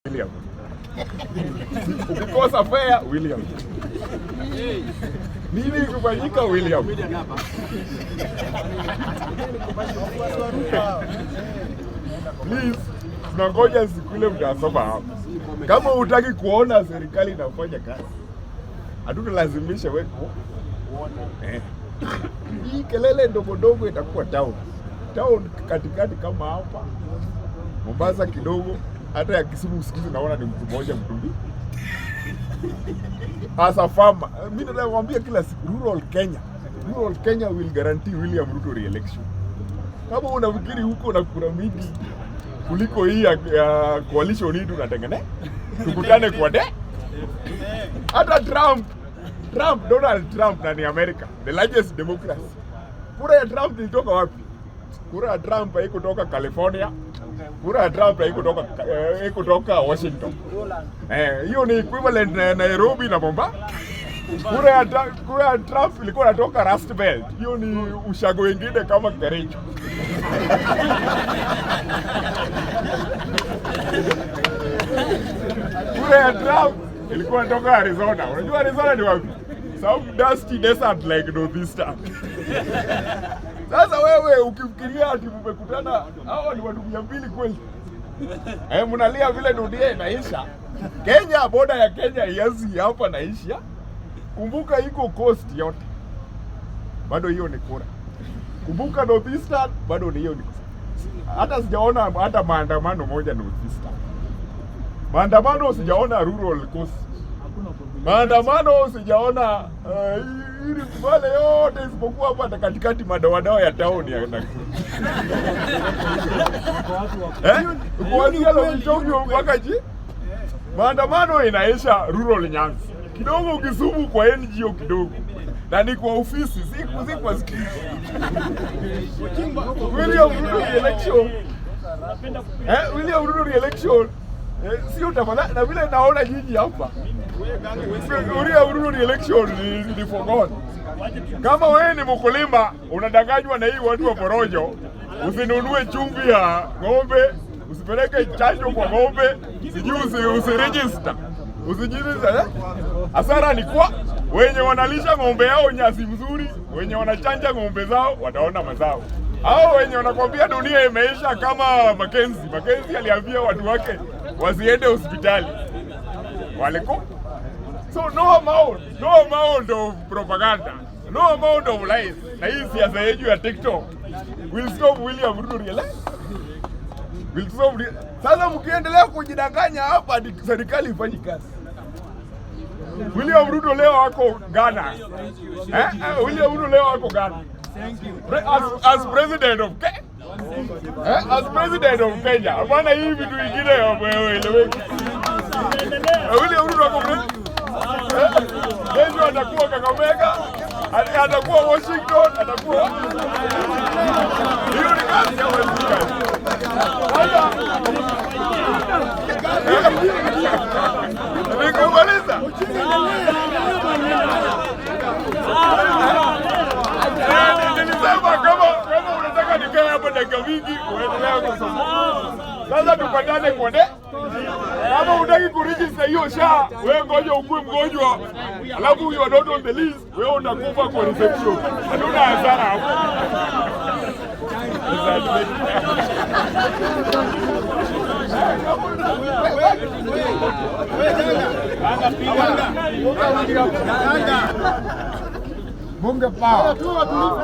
William. Ukikosa fare William. Nini kufanyika William? Please, tunangoja siku ile mtasoma hapa. Kama hutaki kuona serikali inafanya kazi, hatutalazimisha wewe kuona. Hii kelele ndogo ndogo itakuwa town katikati kama hapa Mombasa kidogo, hata ya Kisumu usikizi naona ni mtu mmoja mtumbi. As a farmer, mimi nakwambia kila siku rural Kenya will guarantee William Ruto re-election. Kama unafikiri huko na kura mingi kuliko hii ya coalition hii tunatengeneza, tukutane kwa hata Donald Trump na ni America, the largest democracy. Kura ya Trump ilitoka wapi? Kura ya Trump haikutoka California. Kura ya Trump haikutoka Washington. Hiyo ni equivalent na Nairobi na Mombasa. Kura ya Trump ilikuwa inatoka Rust Belt. Hiyo ni ushago wengine kama Kericho. Kura ya Trump ilikuwa inatoka Arizona. Unajua Arizona ni wapi? Some dusty desert like Northeastern. Sasa wewe ukifikiria ati mmekutana hao ni watu 200 kweli? Mnalia vile dunia inaisha. Kenya, boda ya Kenya yazi hapa naisha. Kumbuka iko coast yote. Bado hiyo ni kura. Kumbuka Northeastern bado ni hiyo ni. Hata sijaona hata maandamano moja Northeastern. Maandamano sijaona rural coast. Maandamano sijaona ili wale yote isipokuwa hapa katikati madawadao ya town ya kuanzia Lokichogio mpaka maandamano inaisha rural Nyanza. Kidogo Kisumu kwa NGO kidogo. Na ni kwa ofisi, si kwa skili. William Ruto re-election. William Ruto re-election. Sio tafadhali na vile naona nyinyi hapa. William Ruto re-election ni forgotten. Kama wewe ni mkulima unadanganywa na hii watu wa porojo, usinunue chumvi ya ng'ombe, usipeleke chanjo kwa ng'ombe, sijui usiregister. Usijiulize hasara ni kwa wenye wanalisha ng'ombe yao nyasi mzuri, wenye wanachanja ng'ombe zao wataona mazao. Hao wenye wanakwambia dunia imeisha kama Mackenzie aliambia watu wake wasiende hospitali. Waliko. So no amount of propaganda, no amount of lies. Na hii siasa yetu ya TikTok will stop William Ruto will stop. Sasa mkiendelea kujidanganya hapa serikali ifanye kazi. William Ruto leo wako Ghana. William Ruto leo wako Ghana. As president of Kenya. As president of Kenya. Hapana hii vitu vingine eleweki. William Ruto wako president. Kesho atakuwa Kakamega, atakuwa Washington, atakuwa hiyo ni kazi ya Washington. Nikumaliza. Nilisema kama unataka nikae hapa dakika mingi uendelea kusoma. Sasa tupatane kwa kama unataka kuregister hiyo SHA, wewe ngoja ukue mgonjwa, alafu you are not on the list, wewe unakufa kwa reception. Hatuna hasara hapo. Bunge power.